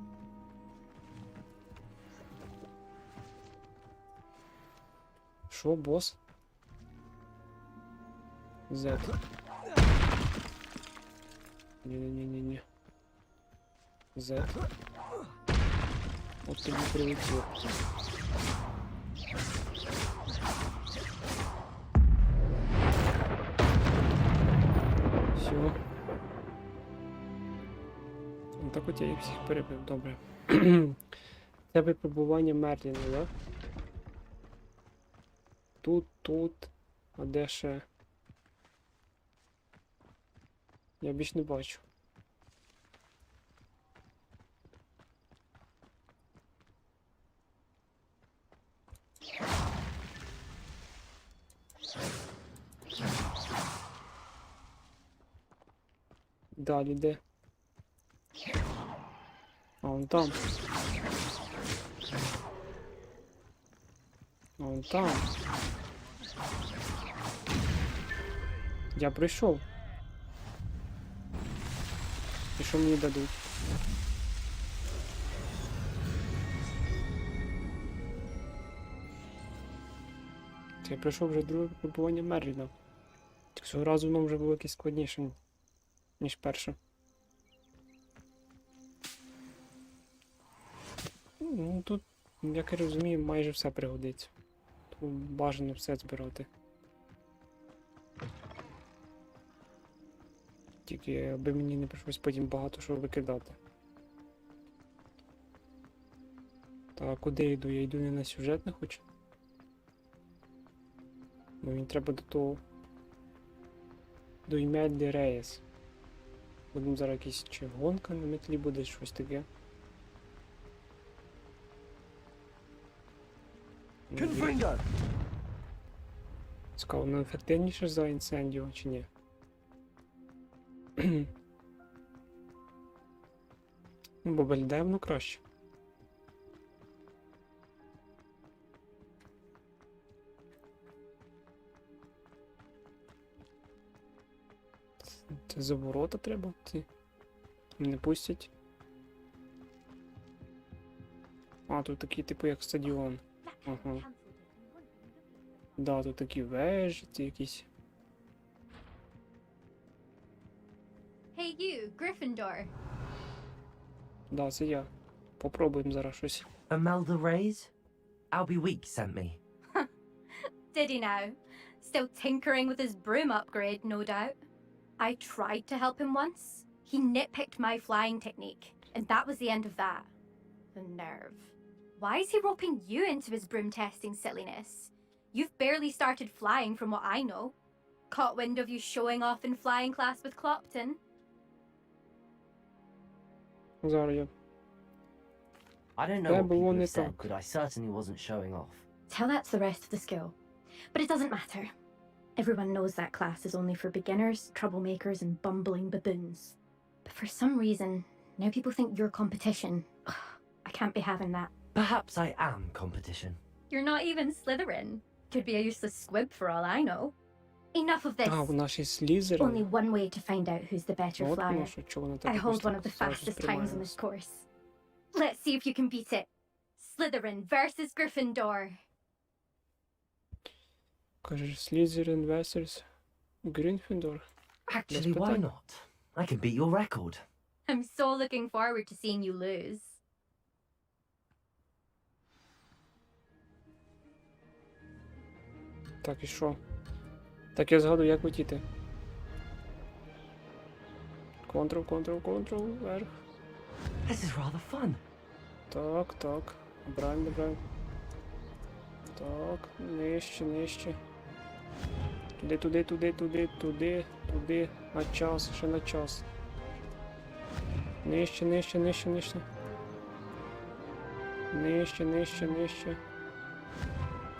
Що, бос? Z. Ні-ні-ні-ні. Z. От тобі прилетів. Все. Ну так от я їх всіх перебив, добре. Це випробування Мерліна, да? Тут. А де ще? Я більш не бачу. Далі де? А вон там. А вон там. Я прийшов. І що мені дадуть? Це я прийшов вже друге випробування Мерліна. Цього разу воно вже було якесь складніше, ніж перше. Ну тут, як я розумію, майже все пригодиться. Тут бажано все збирати. Тільки аби мені не прийшлось потім багато що викидати. Так, куди я йду? Я йду не на сюжетне хоч. Бо мені треба до того... До ім'я Рейс. Будемо зараз якісь чи гонка на метлі буде, щось таке. Цікаво, воно ефективніше за інсендіо чи ні? Ну, бо виглядає воно краще. Це за ворота треба? Ці не пустять. А, тут такі, типу, як стадіон. Ага. Да, тут такі вежі, ці якісь. Hey you, Gryffindor. Да, це я. Попробуємо зараз щось. Imelda Reyes? Albie Week sent me. Did he now? Still tinkering with his broom upgrade, no doubt. I tried to help him once. He nitpicked my flying technique, and that was the end of that. The nerve. Why is he roping you into his broom testing silliness? You've barely started flying from what I know. Caught wind of you showing off in flying class with Clopton. Зараз я. I don't know There what people było nie have said, tak. but I certainly wasn't showing off. Tell that to the rest of the school. But it doesn't matter. Everyone knows that class is only for beginners, troublemakers, and bumbling baboons. But for some reason, now people think you're competition. Ugh, I can't be having that. Perhaps I am competition. You're not even Slytherin. Could be a useless squib for all I know. Enough of this. А, в нашій Слізері. Only one way to find out who's the better От воно flyer. що, чого вона так I якось hold one of так the зараз fastest times in this сприймає. course. Let's see if you can beat it. Slytherin versus Gryffindor. Кажеш, Slytherin versus Gryffindor. Actually, why питань. not? I can beat your record. I'm so looking forward to seeing you lose. Так, і що? Так, я згадую, як летіти. Контрол, вверх. This is rather fun. Так. Добираємо. Так, нижче. Туди. На час, ще на час. Нижче. Нижче.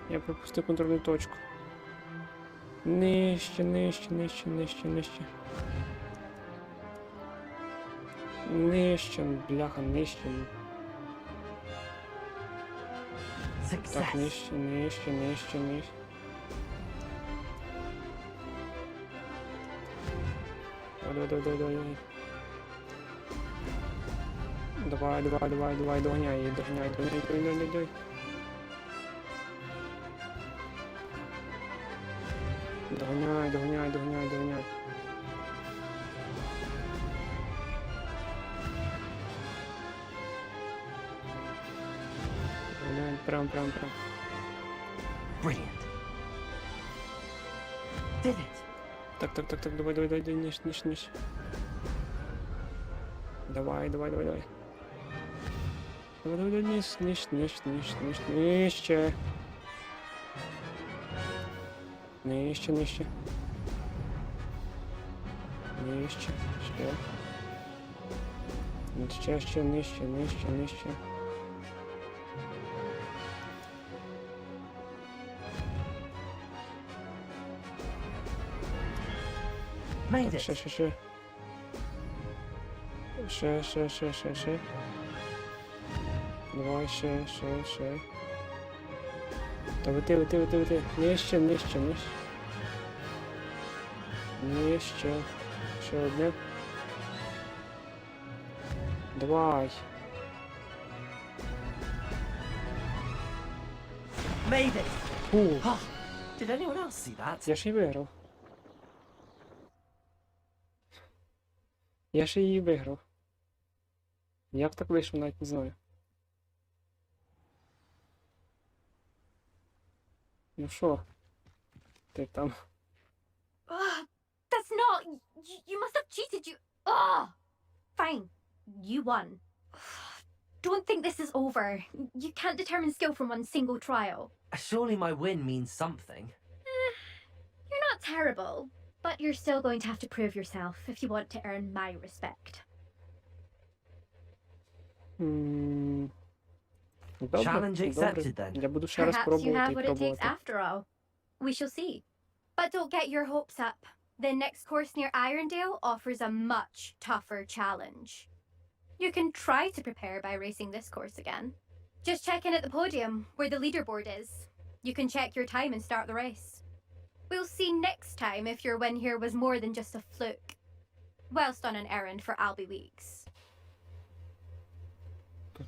Я пропустив контрольну точку. Нижче. Бляха, нижче. Так, Success. нижче. Давай. Давай, доганяй її, доганяй. Доганяй. Прям. Brilliant. Did it. Так, давай, ниж. Давай. Давай, нижче. Нижче. Нижче, ще нижче. Made Так, it. Ще. Давай, ще. Та лети. Нижче. Ще одне. Давай. Made it. Фу, Oh, did anyone else see that? я ще й виграв. Я ще її виграв. Як так вийшло, навіть не знаю. Ну що? Ти там. That's not. You must have cheated. Fine. You won. Don't think this is over. You can't determine skill from one single trial. Surely my win means something. You're not terrible, but you're still going to have to prove yourself if you want to earn my respect. Добре, Challenge accepted добре. then. Я буду ще раз Perhaps you пробувати have і what it takes пробувати. after all. We shall see. But don't get your hopes up. The next course near Irondale offers a much tougher challenge. You can try to prepare by racing this course again. Just check in at the podium, where the leaderboard is. You can check your time and start the race. We'll see next time if your win here was more than just a fluke. Whilst on an errand for Albie Weeks.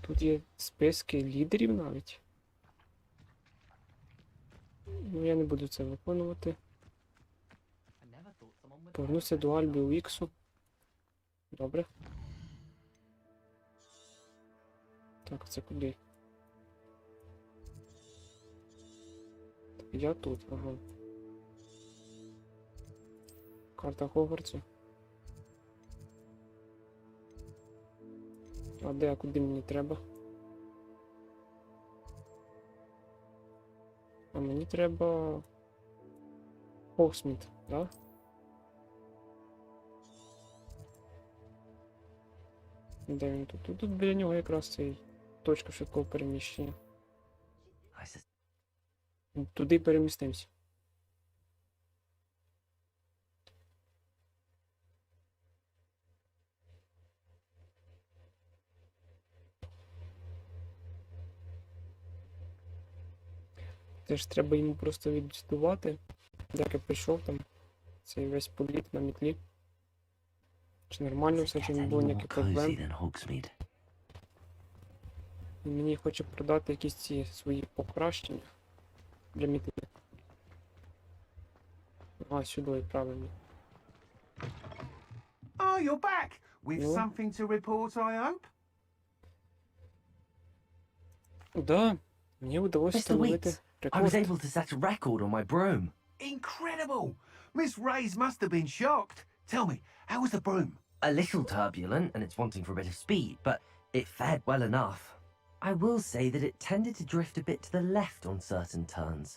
Тут є списки лідерів навіть. Ну, я не буду це виконувати. Повернуся до Альбі Уіксу. Добре. Так, це куди? Так, я тут, ага. Карта Хогвартсу. А де, куди мені треба? А мені треба... Хогсміт, да? Де він тут? Тут біля нього якраз цей точка швидкого переміщення. Туди перемістимося. Теж треба йому просто відзвітувати, як я прийшов там, цей весь політ на мітлі. Чи нормально все, чи не було ніяких проблем. І мені хоче продати якісь ці свої покращення для мітлі. А, сюди, правильно. Oh, you're back! With No. something to report, I hope? Да, мені вдалося Mr. встановити Weeks, I was рекорд. able to set a record on my broom. Incredible! Miss Ray's must have been shocked. Tell me, how was the broom? A little turbulent and it's wanting for a bit of speed, but it fared well enough. I will say that it tended to drift a bit to the left on certain turns.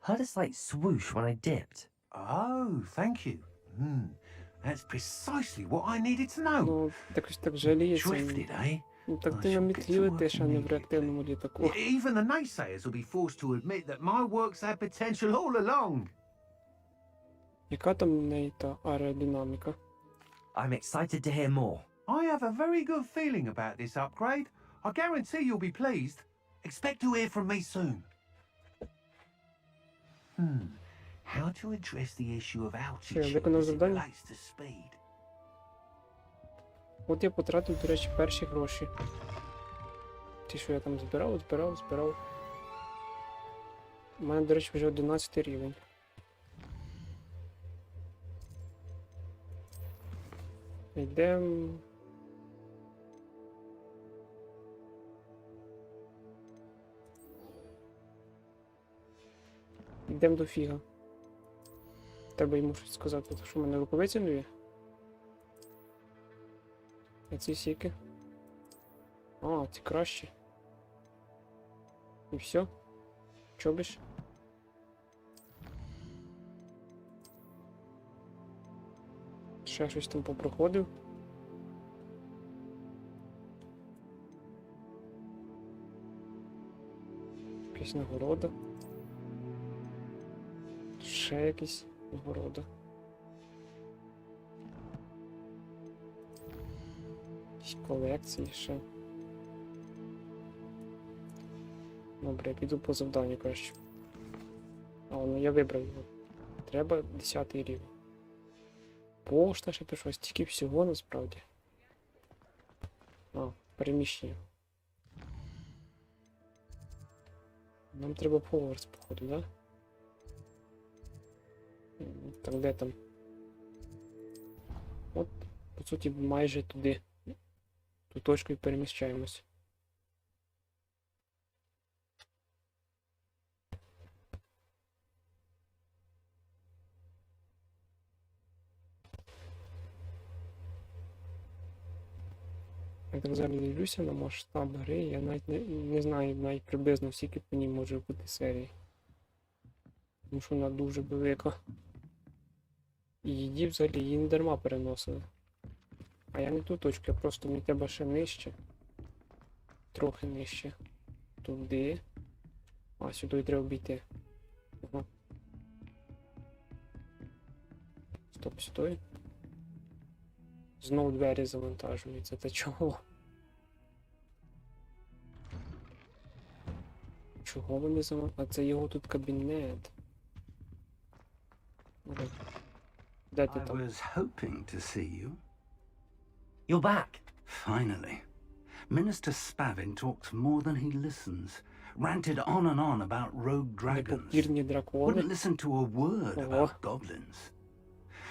Heard a slight swoosh when I dipped. Oh, thank you. That's precisely what I needed to know. Ну, якось так жаліється. Drifted, eh? Ну, так ти на мітлі летиш, а не в реактивному літаку. Even the naysayers will be forced to admit that my work's had potential all along. Яка там в неї та аеродинаміка? I'm excited to hear more. I have a very good feeling about this upgrade. I guarantee you'll be pleased. Expect to hear from me soon. How to address the issue of altitude виконав as it завдання? relates to speed. От я потратив, до речі, перші гроші. Ті, що я там збирав. У мене, до речі, вже 11 рівень. Йдемо. Йдемо до фіга. Треба йому щось сказати, тому що в мене рукавиці нові. А ці сіки. А, ці кращі. І все? Чо більше? Ще щось там попроходив. Якась нагорода. Ще якась нагорода. Якісь колекції ще. Добре, я піду по завданню краще. А, ну я вибрав його. Треба 10 рівень. Пошта ще пішла, стільки всього насправді. А, переміщення. Нам треба в Hogwarts, походу, да? Так, де там? От, по суті, майже туди. Ту точку і переміщаємось. Я так зараз дивлюся на масштаб гри, я навіть не знаю навіть приблизно скільки по ній може бути серій. Тому що вона дуже велика. І її взагалі її не дарма переносили. А я не ту точку, я просто мені треба ще нижче. Трохи нижче. Туди. А, сюди треба обійти. Ага. Стоп, стой. Знову двері завантажуються. Та чого? Чого вони завантажуються? А це його тут кабінет. Де ти I там? was hoping to see you. You're back. Finally. Minister Spavin talks more than he listens. Ranted on about rogue dragons. Непокірні дракони. Wouldn't listen to a word Ого. about goblins.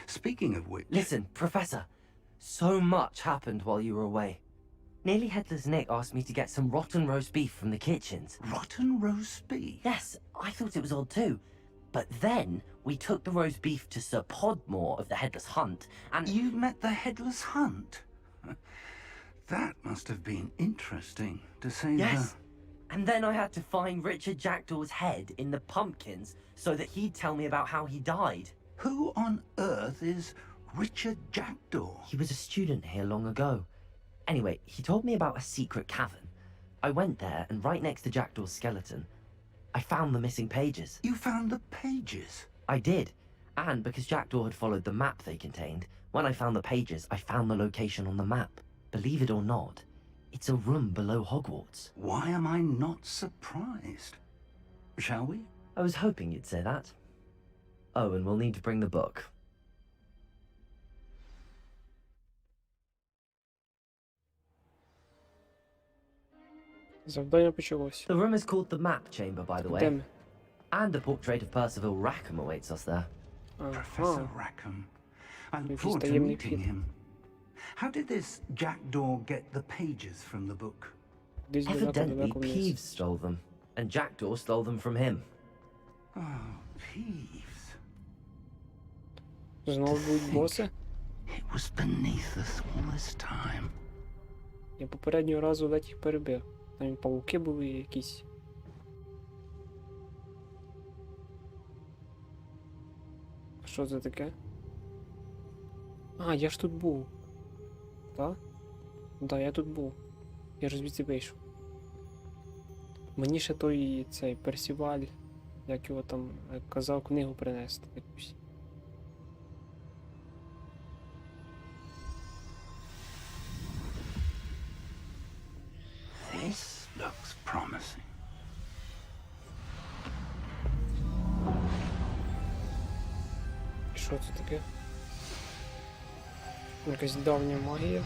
Speaking of which... Listen, Professor. So much happened while you were away. Nearly Headless Nick asked me to get some rotten roast beef from the kitchens. Rotten roast beef? Yes, I thought it was odd too. But then we took the roast beef to Sir Podmore of the Headless Hunt, and... You met the Headless Hunt? That must have been interesting, to say the... Yes. And then I had to find Richard Jackdaw's head in the pumpkins so that he'd tell me about how he died. Who on earth is Richard Jackdaw? He was a student here long ago. Anyway, he told me about a secret cavern. I went there, and right next to Jackdaw's skeleton, I found the missing pages. You found the pages? I did. And because Jackdaw had followed the map they contained, when I found the pages, I found the location on the map. Believe it or not, it's a room below Hogwarts. Why am I not surprised? Shall we? I was hoping you'd say that. Oh, and we'll need to bring the book. Завдання почалось. The room is called the Map Chamber, by the Де way. ми? And a portrait of Percival Rackham awaits us there. Professor Ага. Rackham. I look Maybe forward to stay in the meeting pit. him. How did this Jackdaw get the pages from the book? Десь Evidently, далеко вниз. Peeves stole them, and Jackdaw stole them from him. Oh, Peeves. Знову будуть боси? It was beneath us all this time. Я попереднього разу ледь їх перебив. Там і павуки були якісь. Що це таке? А, я ж тут був. Так? Да, я тут був. Я ж звідси вийшов. Мені ще той цей Персіваль, як його там казав, книгу принести якусь. This looks promising. Що це таке? Якась давня магія.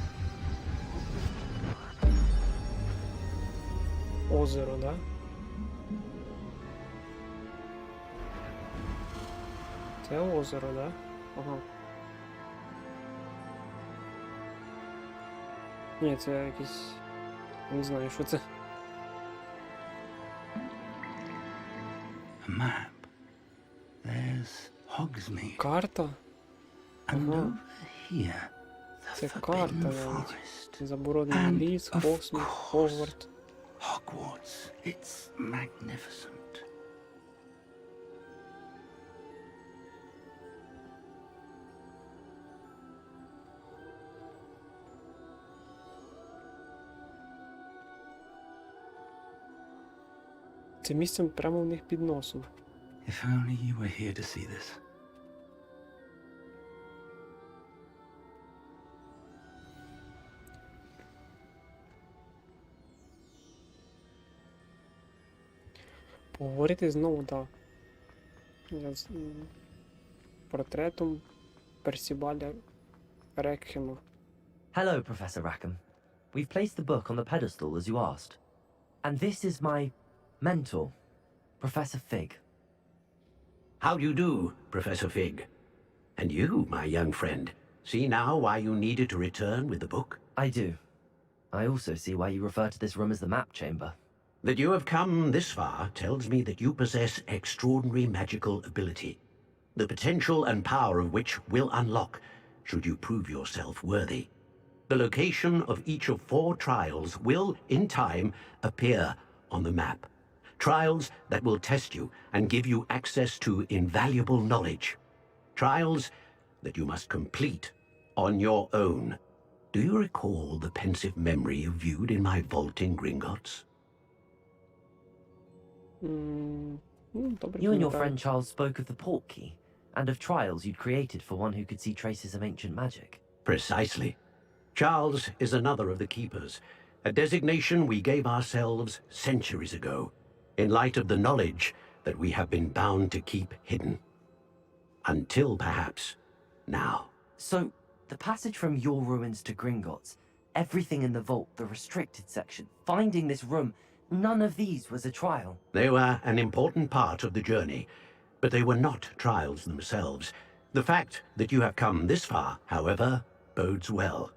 Озеро, да? Це озеро, да? Ага. Ні, це якийсь... Не знаю, що це. A map. There's Hogsmeade. Карта? And Ага. over here, the Це Forbidden карта навіть. Forest. Заборонений And, ліс, of Хогсмід, course, Хогварт. Hogwarts. It's magnificent. Це місцем прямо в них під носом. If only you were here to see this. Поговорити знову, так. З портретом Персіваля Рекхема. Hello, Professor Rackham. We've placed the book on the pedestal as you asked. And this is my mentor, Professor Fig. How do you do, Professor Fig? And you, my young friend, see now why you needed to return with the book? I do. I also see why you refer to this room as the map chamber. That you have come this far tells me that you possess extraordinary magical ability, the potential and power of which will unlock should you prove yourself worthy. The location of each of 4 trials will, in time, appear on the map. Trials that will test you and give you access to invaluable knowledge. Trials that you must complete on your own. Do you recall the pensive memory you viewed in my vault in Gringotts? You and your friend Charles spoke of the Portkey, and of trials you'd created for one who could see traces of ancient magic. Precisely. Charles is another of the Keepers, a designation we gave ourselves centuries ago, in light of the knowledge that we have been bound to keep hidden. Until, perhaps, now. So, the passage from your ruins to Gringotts, everything in the vault, the restricted section, finding this room, none of these was a trial. They were an important part of the journey, but they were not trials themselves. The fact that you have come this far, however, bodes well.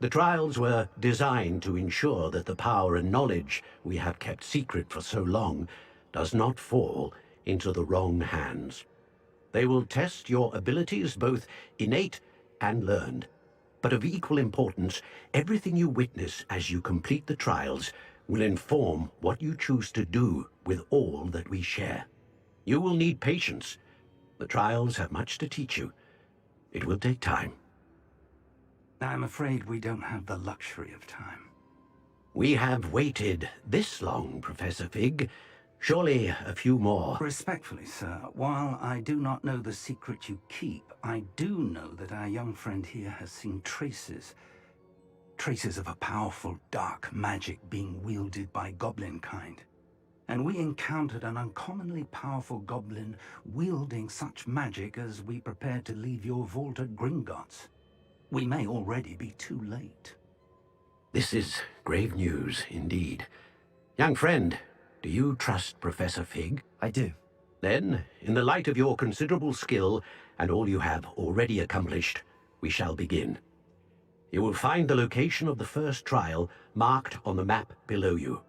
The trials were designed to ensure that the power and knowledge we have kept secret for so long does not fall into the wrong hands. They will test your abilities, both innate and learned. But of equal importance, everything you witness as you complete the trials will inform what you choose to do with all that we share. You will need patience. The trials have much to teach you. It will take time. I'm afraid we don't have the luxury of time. We have waited this long, Professor Fig. Surely a few more. Respectfully, sir, while I do not know the secret you keep, I do know that our young friend here has seen traces of a powerful dark magic being wielded by goblin kind. And we encountered an uncommonly powerful goblin wielding such magic as we prepared to leave your vault at Gringotts. We may already be too late. This is grave news indeed. Young friend, do you trust Professor Fig? I do. Then, in the light of your considerable skill and all you have already accomplished, we shall begin. You will find the location of the first trial marked on the map below you.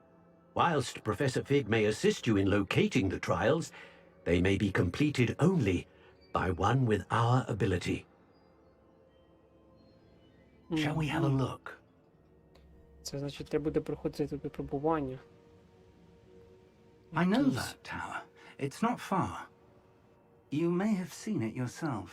Whilst Professor Fig may assist you in locating the trials, they may be completed only by one with our ability. Shall we have a look? Це значить, треба буде проходити випробування. I know that tower. It's not far. You may have seen it yourself.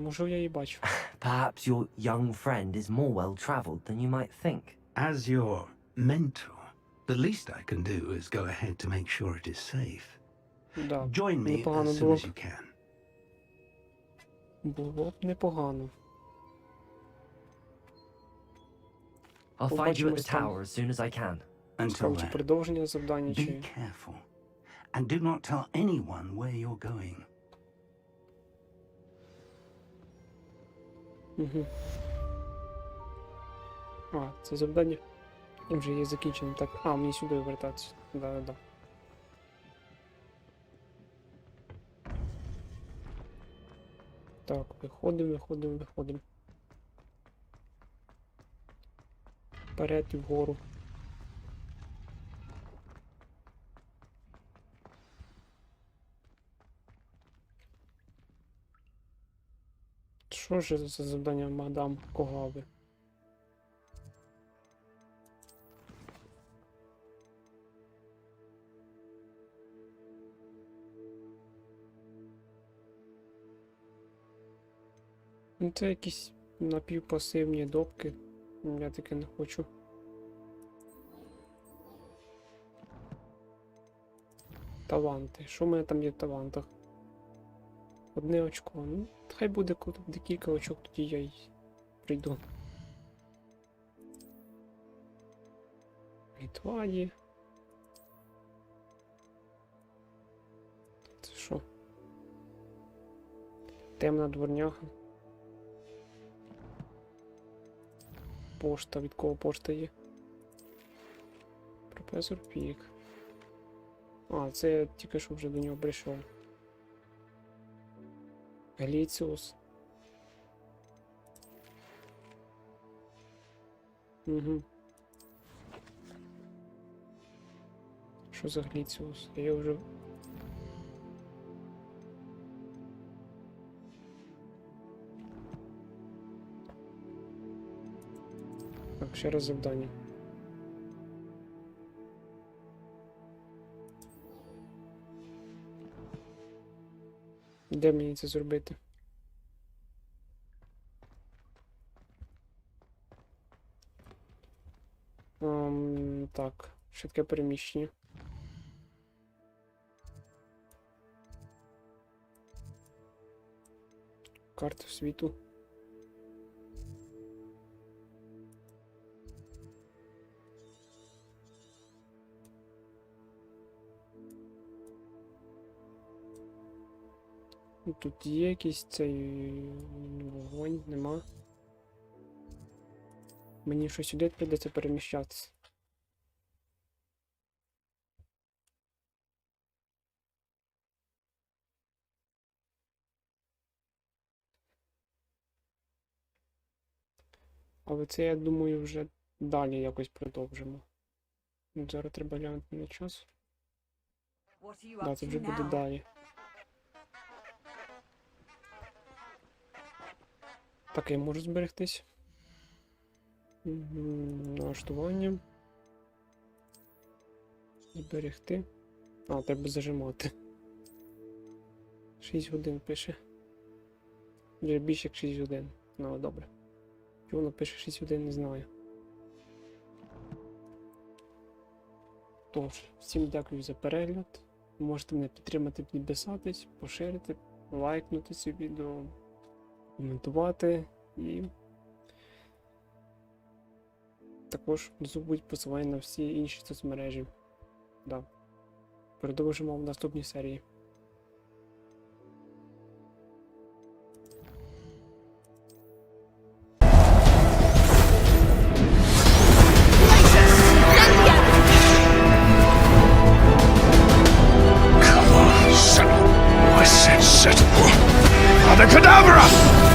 Може, я її бачу. Perhaps your young friend is more well-traveled than you might think. As your mentor, the least I can do is go ahead to make sure it is safe. Да, Join me непогано as soon було as you б. can. Було б непогано. I'll find you at the Побачимось там. tower as soon as I can. Until Цікаво, чи then, продовження завдання, be чи... careful. And do not tell anyone where you're going. Угу. А, це завдання вже є закінчено. Так, мені сюди вертатися. Да. Так, виходимо. Вперед і вгору. Що ж за завдання мадам Когави? Ну це якісь напівпасивні допки. Я таке не хочу. Таланти. Що в мене там є в талантах? Одне очко. Ну, хай буде декілька очок, тоді я й прийду. Ітваді. Це що? Темна дворняга. Пошта. Від кого пошта є? Професор Пік. А, це я тільки що вже до нього прийшов. Гліціус. Угу. Що за Гліціус? Я вже... Так, ще раз завдання. Де мені це зробити? Так, швидке переміщення. Карта світу. Тут є якийсь цей вогонь, нема. Мені щось сюди прийдеться переміщатися. Але це, я думаю, вже далі якось продовжимо. Зараз треба глянути на час. Так, це вже буде далі. Так, я можу зберегтись. Налаштування. Зберегти. А, треба зажимати. 6 годин пише. Вже більше як 6 годин. Ну, добре. Чого воно пише 6 годин, не знаю. Тож, всім дякую за перегляд. Можете мене підтримати, підписатись, поширити, лайкнути це відео, коментувати і також не забудь посилання на всі інші соцмережі. Да. Продовжимо в наступній серії. Cadabra!